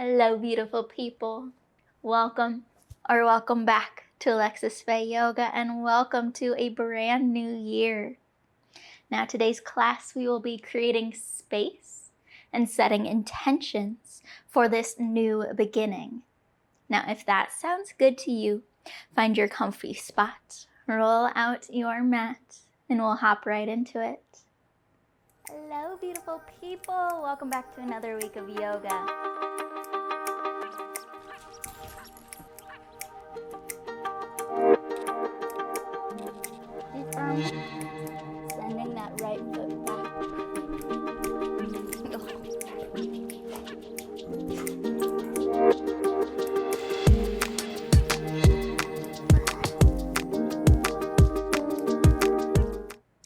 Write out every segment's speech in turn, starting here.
Hello, beautiful people. Welcome back to Alexis Faye Yoga, and welcome to a brand new year. Now, today's class, we will be creating space and setting intentions for this new beginning. Now, if that sounds good to you, find your comfy spot, roll out your mat, and we'll hop right into it. Hello, beautiful people. Welcome back to another week of yoga. Sending that right foot back.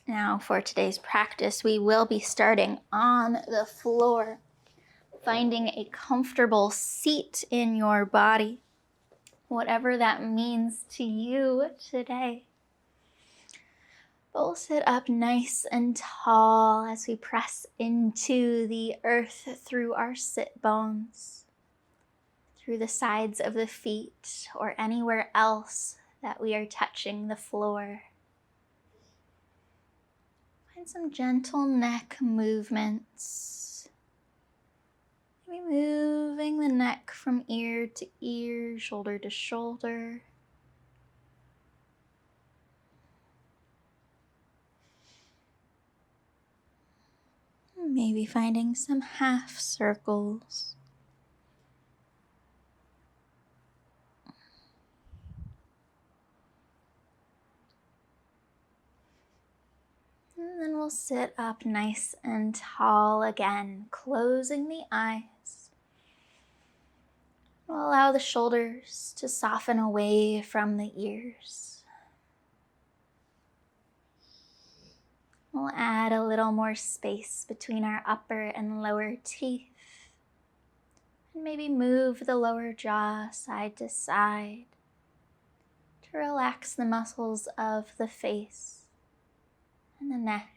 Now for today's practice, we will be starting on the floor, finding a comfortable seat in your body, whatever that means to you today. But we'll sit up nice and tall as we press into the earth through our sit bones, through the sides of the feet, or anywhere else that we are touching the floor. Find some gentle neck movements. Maybe moving the neck from ear to ear, shoulder to shoulder. Maybe finding some half circles. And then we'll sit up nice and tall again, closing the eyes. We'll allow the shoulders to soften away from the ears. We'll add a little more space between our upper and lower teeth. And maybe move the lower jaw side to side to relax the muscles of the face and the neck.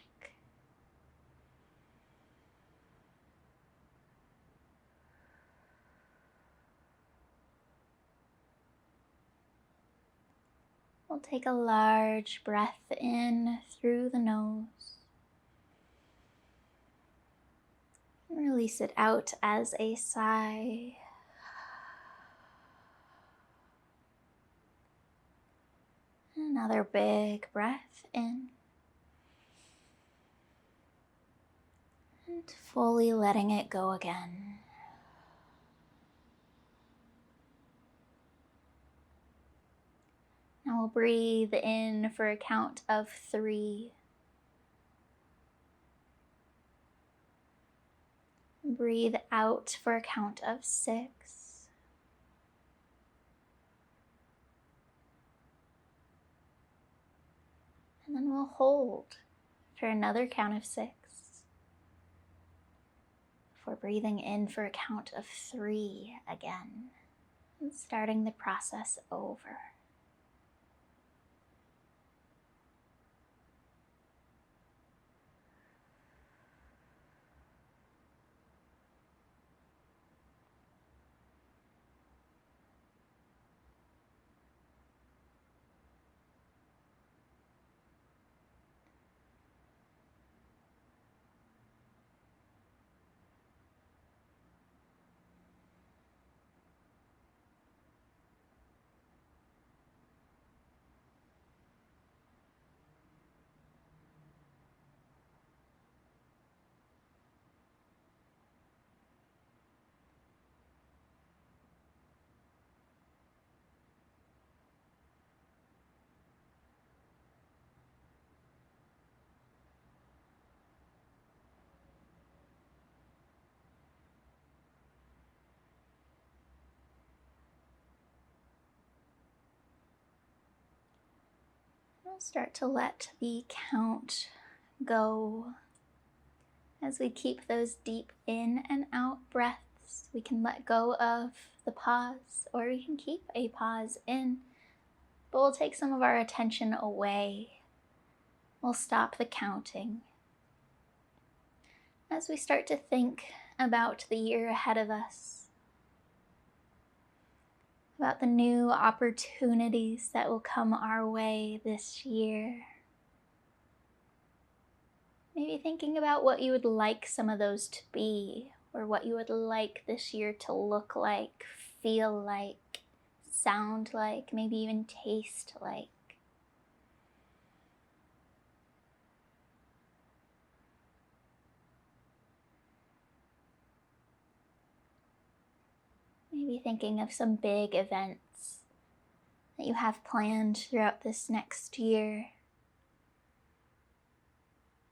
We'll take a large breath in through the nose. And release it out as a sigh. Another big breath in. And fully letting it go again. Now we'll breathe in for a count of 3. Breathe out for a count of 6. And then we'll hold for another count of 6. Before breathing in for a count of 3 again. And starting the process over. We'll start to let the count go. As we keep those deep in and out breaths, we can let go of the pause, or we can keep a pause in, but we'll take some of our attention away. We'll stop the counting. As we start to think about the year ahead of us, about the new opportunities that will come our way this year. Maybe thinking about what you would like some of those to be, or what you would like this year to look like, feel like, sound like, maybe even taste like. Maybe thinking of some big events that you have planned throughout this next year,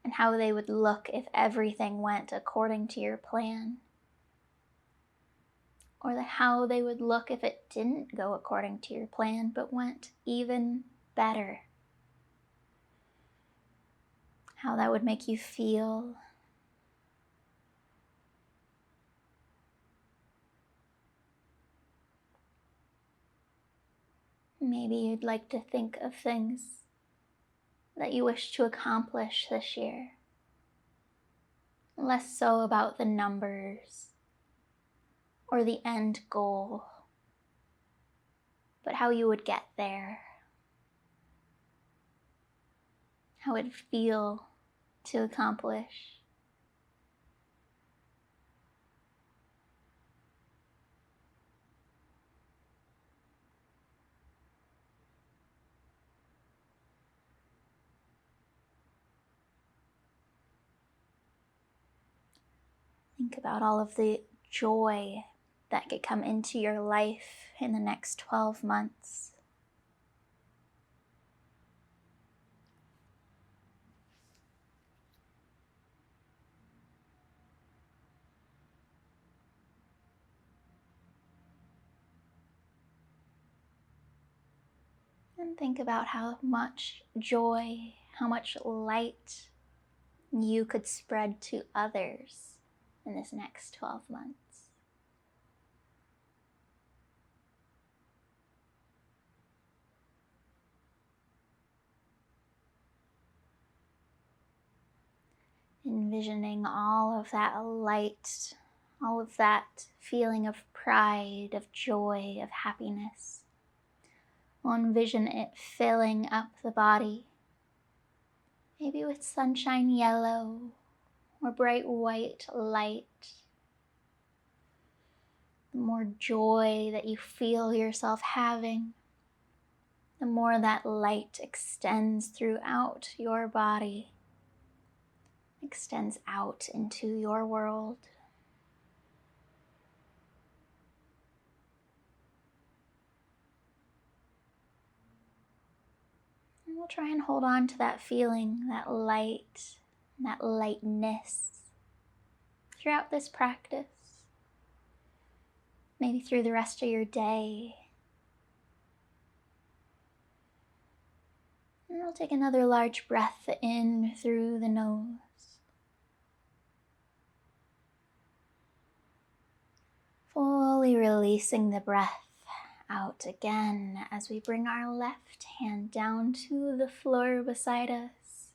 and how they would look if everything went according to your plan, or how they would look if it didn't go according to your plan but went even better. How that would make you feel. Maybe you'd like to think of things that you wish to accomplish this year. Less so about the numbers or the end goal, but how you would get there. How it'd feel to accomplish. Think about all of the joy that could come into your life in the next 12 months. And think about how much joy, how much light you could spread to others in this next 12 months. Envisioning all of that light, all of that feeling of pride, of joy, of happiness. We'll envision it filling up the body, maybe with sunshine yellow or bright white light. The more joy that you feel yourself having, the more that light extends throughout your body, extends out into your world. And we'll try and hold on to that feeling, that light, that lightness throughout this practice. Maybe through the rest of your day. And we'll take another large breath in through the nose. Fully releasing the breath out again as we bring our left hand down to the floor beside us.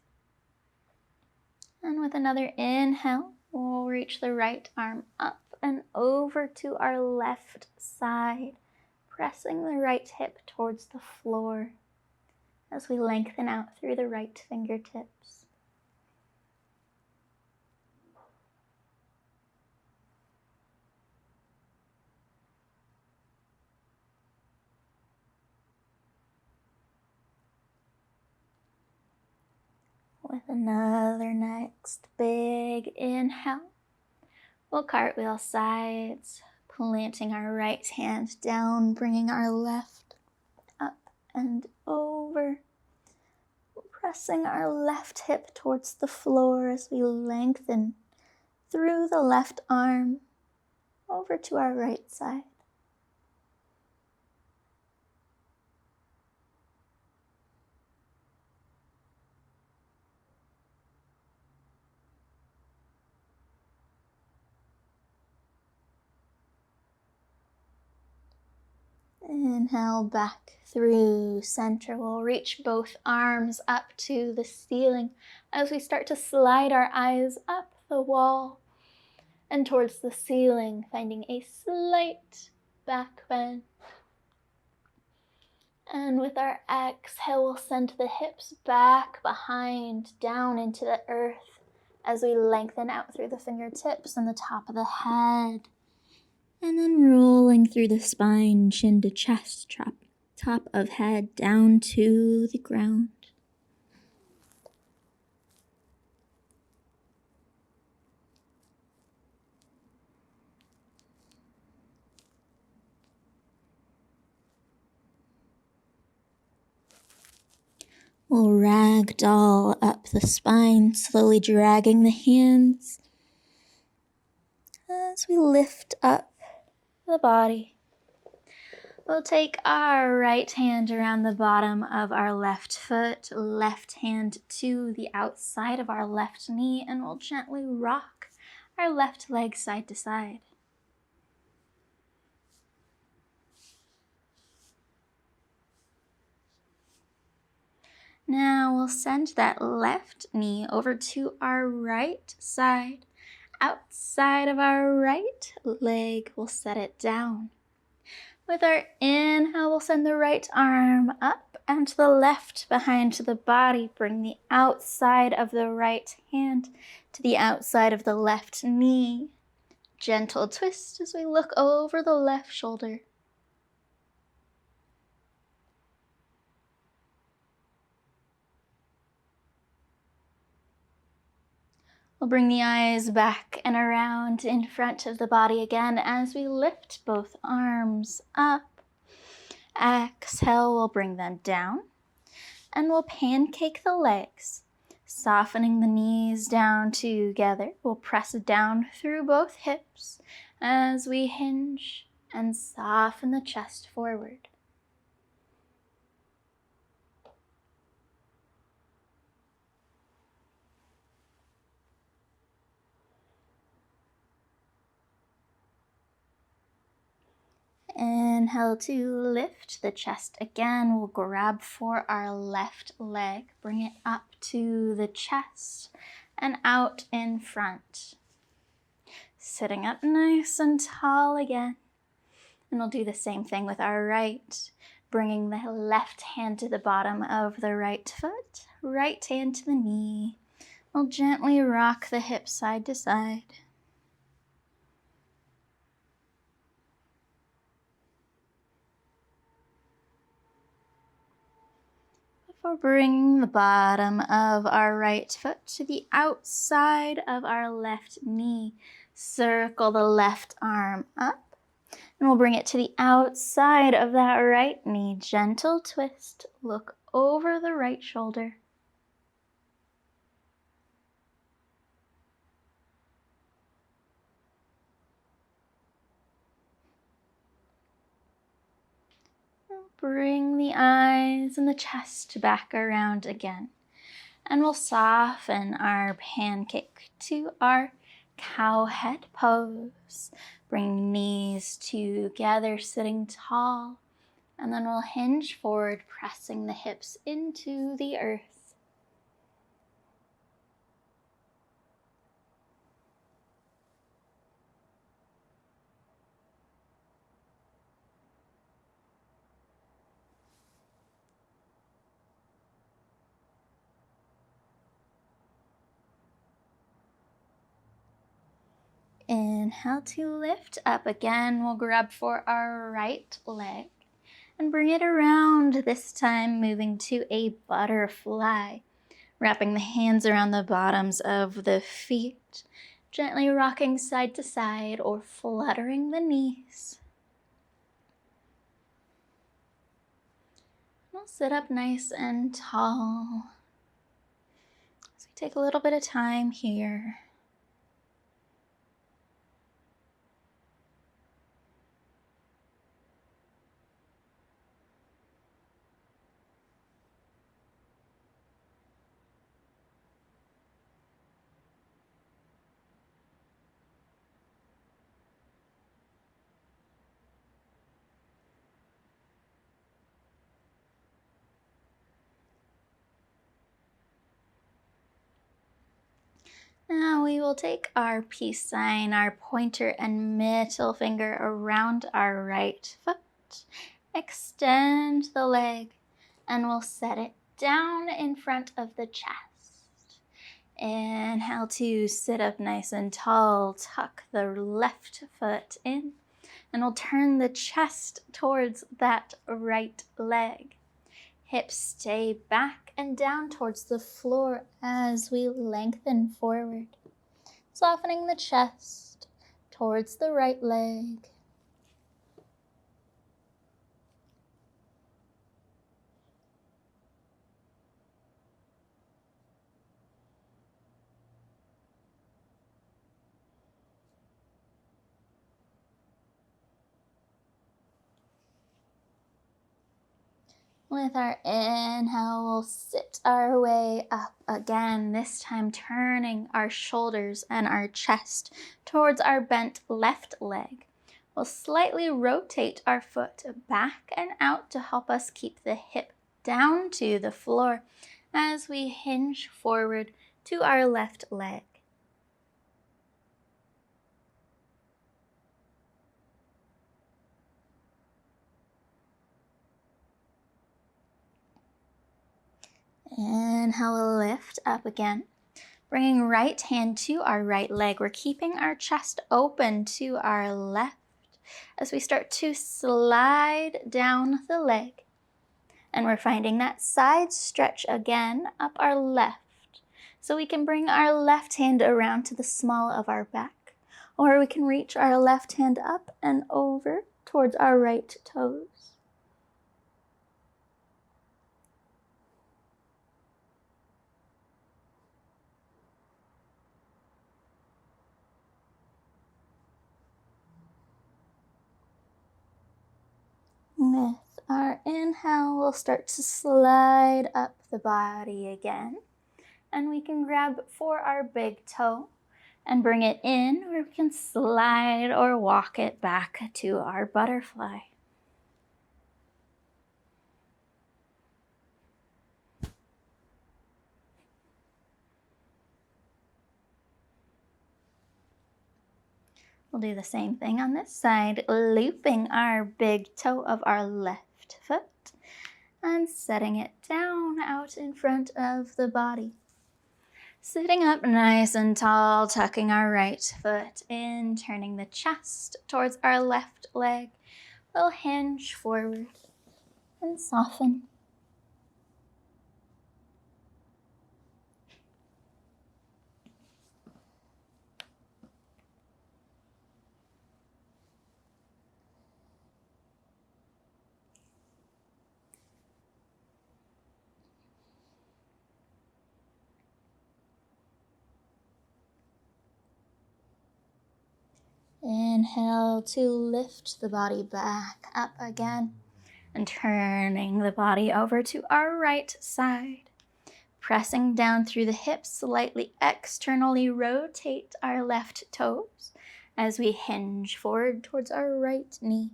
And with another inhale, we'll reach the right arm up and over to our left side, pressing the right hip towards the floor as we lengthen out through the right fingertips. With another next big inhale, we'll cartwheel sides, planting our right hand down, bringing our left up and over, pressing our left hip towards the floor as we lengthen through the left arm over to our right side. Inhale back through center. We'll reach both arms up to the ceiling as we start to slide our eyes up the wall and towards the ceiling, finding a slight back bend. And with our exhale, we'll send the hips back behind, down into the earth as we lengthen out through the fingertips and the top of the head. And then rolling through the spine, chin to chest, top of head down to the ground. We'll ragdoll up the spine, slowly dragging the hands as we lift up the body. We'll take our right hand around the bottom of our left foot, left hand to the outside of our left knee, and we'll gently rock our left leg side to side. Now we'll send that left knee over to our right side. Outside of our right leg, we'll set it down. With our inhale, we'll send the right arm up and to the left behind the body. Bring the outside of the right hand to the outside of the left knee. Gentle twist as we look over the left shoulder. We'll bring the eyes back and around in front of the body again as we lift both arms up. Exhale, we'll bring them down. And we'll pancake the legs, softening the knees down together. We'll press it down through both hips as we hinge and soften the chest forward. Inhale to lift the chest again. We'll grab for our left leg, bring it up to the chest and out in front. Sitting up nice and tall again. And we'll do the same thing with our right, bringing the left hand to the bottom of the right foot, right hand to the knee. We'll gently rock the hips side to side. Before bringing the bottom of our right foot to the outside of our left knee, circle the left arm up, and we'll bring it to the outside of that right knee. Gentle twist, look over the right shoulder. Bring the eyes and the chest back around again. And we'll soften our pancake to our cow head pose. Bring knees together, sitting tall. And then we'll hinge forward, pressing the hips into the earth. Inhale to lift up again. We'll grab for our right leg and bring it around, this time moving to a butterfly. Wrapping the hands around the bottoms of the feet, gently rocking side to side or fluttering the knees. We'll sit up nice and tall. So we take a little bit of time here. Now we will take our peace sign, our pointer and middle finger around our right foot Extend the leg, and we'll set it down in front of the chest. Inhale to sit up nice and tall. Tuck the left foot in, and we'll turn the chest towards that right leg. Hips stay back and down towards the floor as we lengthen forward, softening the chest towards the right leg. With our inhale, we'll sit our way up again, this time turning our shoulders and our chest towards our bent left leg. We'll slightly rotate our foot back and out to help us keep the hip down to the floor as we hinge forward to our left leg. Inhale, we'll lift up again. Bringing right hand to our right leg. We're keeping our chest open to our left as we start to slide down the leg. And we're finding that side stretch again up our left. So we can bring our left hand around to the small of our back. Or we can reach our left hand up and over towards our right toes. With our inhale, we'll start to slide up the body again. And we can grab for our big toe and bring it in, or we can slide or walk it back to our butterfly. We'll do the same thing on this side, looping our big toe of our left foot and setting it down out in front of the body. Sitting up nice and tall, tucking our right foot in, turning the chest towards our left leg. We'll hinge forward and soften. Inhale to lift the body back up again and turning the body over to our right side. Pressing down through the hips, slightly externally rotate our left toes as we hinge forward towards our right knee.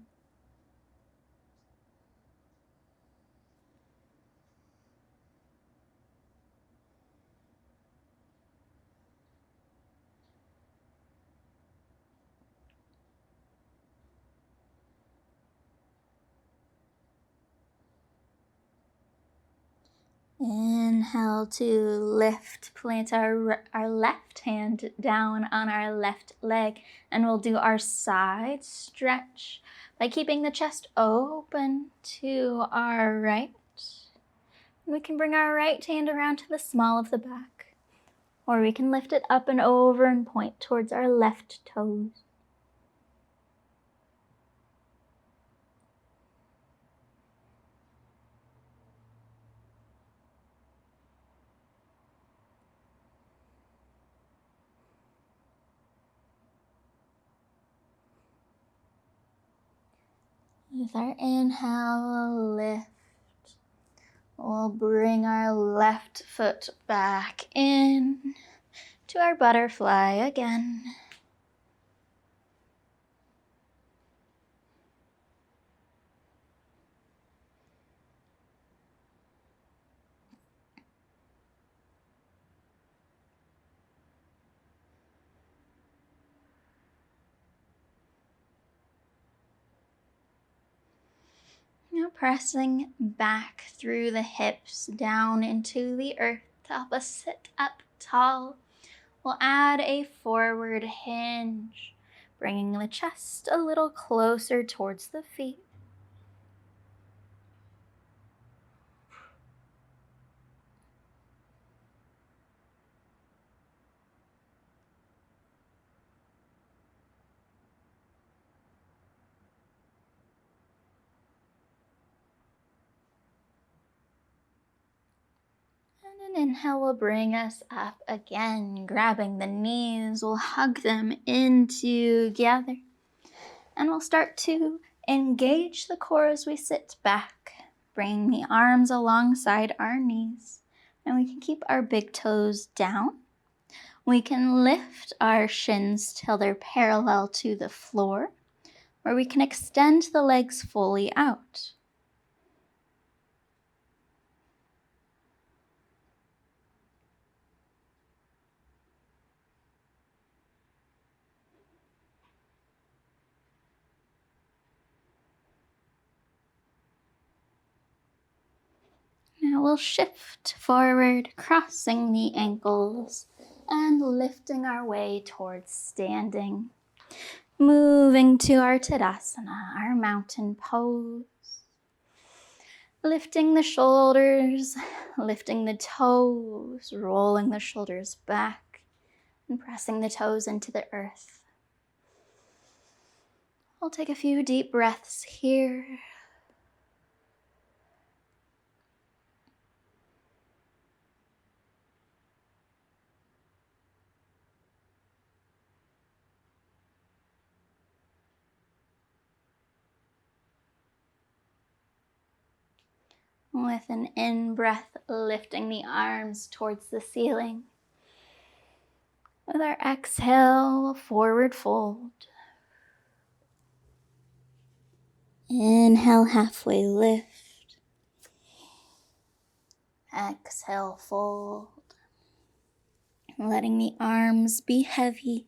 Inhale to lift, plant our left hand down on our left leg, and we'll do our side stretch by keeping the chest open to our right. We can bring our right hand around to the small of the back, or we can lift it up and over and point towards our left toes. With our inhale, we'll lift. We'll bring our left foot back in to our butterfly again. pressing back through the hips down into the earth to help us sit up tall. We'll add a forward hinge, bringing the chest a little closer towards the feet. And an inhale will bring us up again, grabbing the knees. We'll hug them in together. And we'll start to engage the core as we sit back, bringing the arms alongside our knees. And we can keep our big toes down. We can lift our shins till they're parallel to the floor, or we can extend the legs fully out. Now we'll shift forward, crossing the ankles and lifting our way towards standing. Moving to our Tadasana, our mountain pose. Lifting the shoulders, lifting the toes, rolling the shoulders back, and pressing the toes into the earth. I'll take a few deep breaths here. With an in-breath, lifting the arms towards the ceiling. With our exhale, forward fold. Inhale, halfway lift. Exhale, fold. Letting the arms be heavy.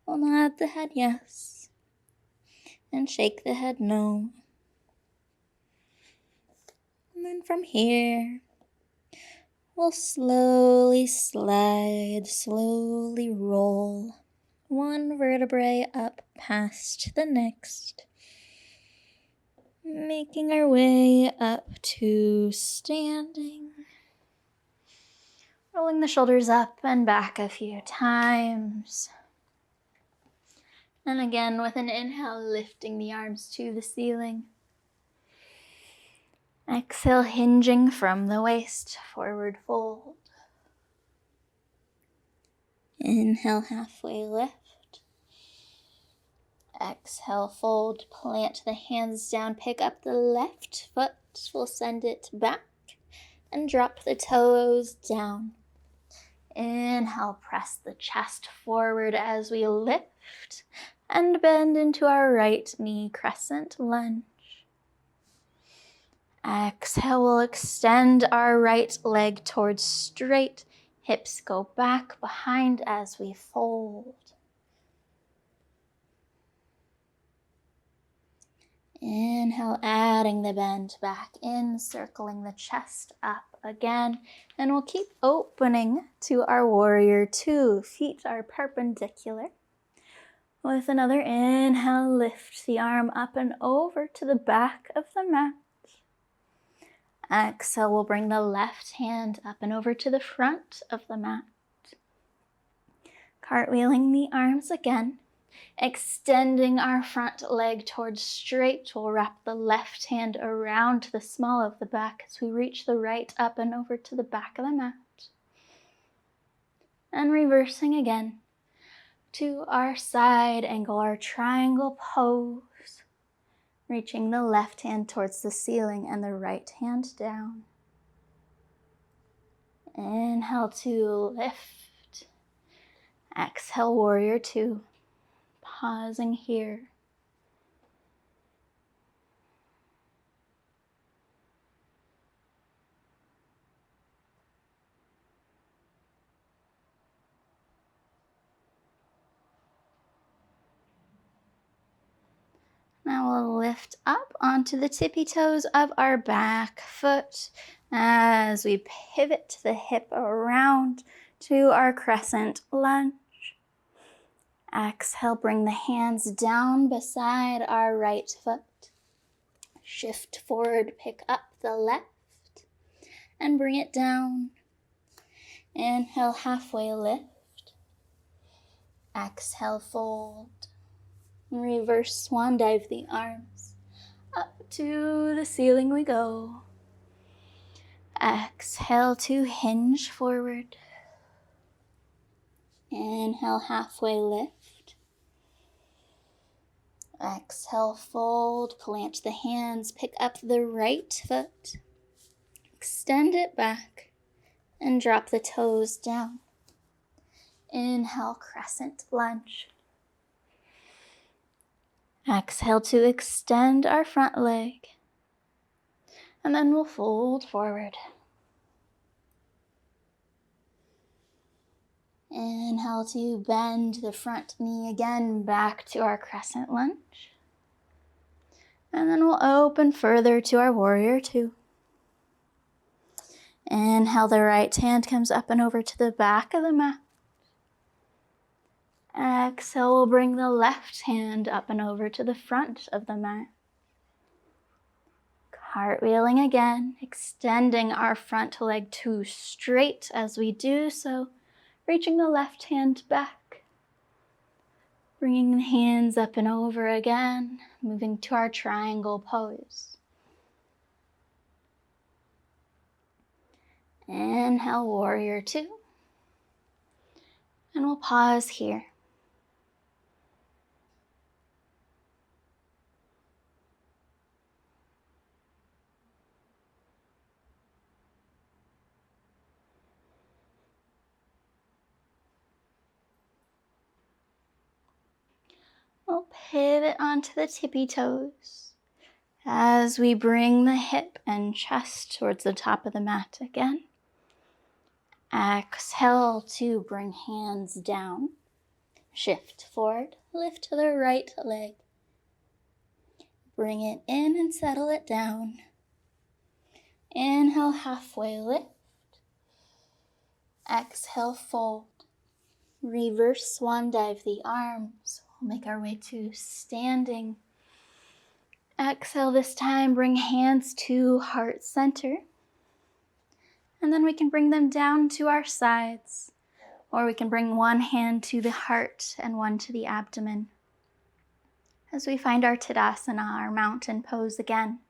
We'll nod the head yes. And shake the head no. And then from here, we'll slowly slide, slowly roll one vertebrae up past the next, making our way up to standing. Rolling the shoulders up and back a few times. And again, with an inhale, lifting the arms to the ceiling. Exhale, hinging from the waist, forward fold. Inhale, halfway lift. Exhale, fold, plant the hands down, pick up the left foot, we'll send it back, and drop the toes down. Inhale, press the chest forward as we lift, and bend into our right knee, crescent lunge. Exhale, we'll extend our right leg towards straight. Hips go back behind as we fold. Inhale, adding the bend back in, circling the chest up again. And we'll keep opening to our warrior two. Feet are perpendicular. With another inhale, lift the arm up and over to the back of the mat. Exhale, we'll bring the left hand up and over to the front of the mat. Cartwheeling the arms again. Extending our front leg towards straight, we'll wrap the left hand around the small of the back as we reach the right up and over to the back of the mat. And reversing again to our side angle, our triangle pose. Reaching the left hand towards the ceiling and the right hand down. Inhale to lift. Exhale, warrior two. Pausing here. Now we'll lift up onto the tippy toes of our back foot as we pivot the hip around to our crescent lunge. Exhale, bring the hands down beside our right foot. Shift forward, pick up the left, and bring it down. Inhale, halfway lift. Exhale, fold. Reverse swan dive the arms. Up to the ceiling we go. Exhale to hinge forward. Inhale, halfway lift. Exhale, fold. Plant the hands. Pick up the right foot. Extend it back and drop the toes down. Inhale, crescent lunge. Exhale to extend our front leg. And then we'll fold forward. Inhale to bend the front knee again back to our crescent lunge. And then we'll open further to our warrior two. Inhale, the right hand comes up and over to the back of the mat. Exhale, we'll bring the left hand up and over to the front of the mat. Cartwheeling again, extending our front leg to straight as we do so, reaching the left hand back. Bringing the hands up and over again, moving to our triangle pose. Inhale, warrior two. And we'll pause here. We'll pivot onto the tippy toes as we bring the hip and chest towards the top of the mat again. Exhale to bring hands down. Shift forward, lift the right leg. Bring it in and settle it down. Inhale, halfway lift. Exhale, fold. Reverse swan dive the arms. We'll make our way to standing. Exhale this time, bring hands to heart center. And then we can bring them down to our sides. Or we can bring one hand to the heart and one to the abdomen. As we find our Tadasana, our mountain pose again.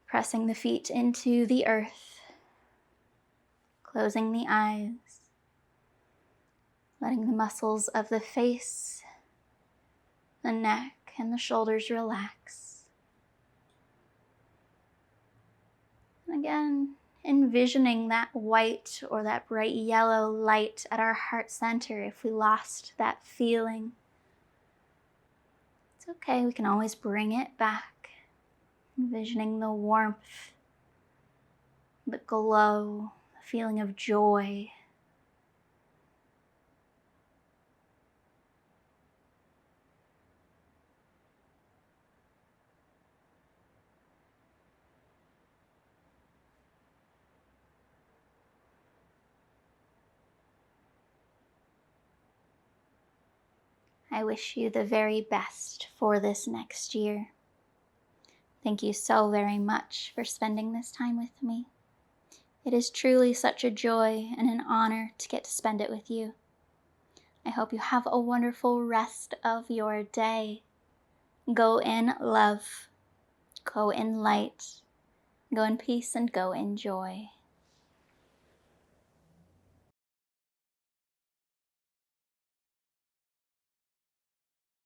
Pressing the feet into the earth. Closing the eyes. Letting the muscles of the face, the neck, and the shoulders relax. And again, envisioning that white or that bright yellow light at our heart center if we lost that feeling. It's okay, we can always bring it back. Envisioning the warmth, the glow, the feeling of joy. I wish you the very best for this next year. Thank you so very much for spending this time with me. It is truly such a joy and an honor to get to spend it with you. I hope you have a wonderful rest of your day. Go in love, go in light, go in peace, and go in joy.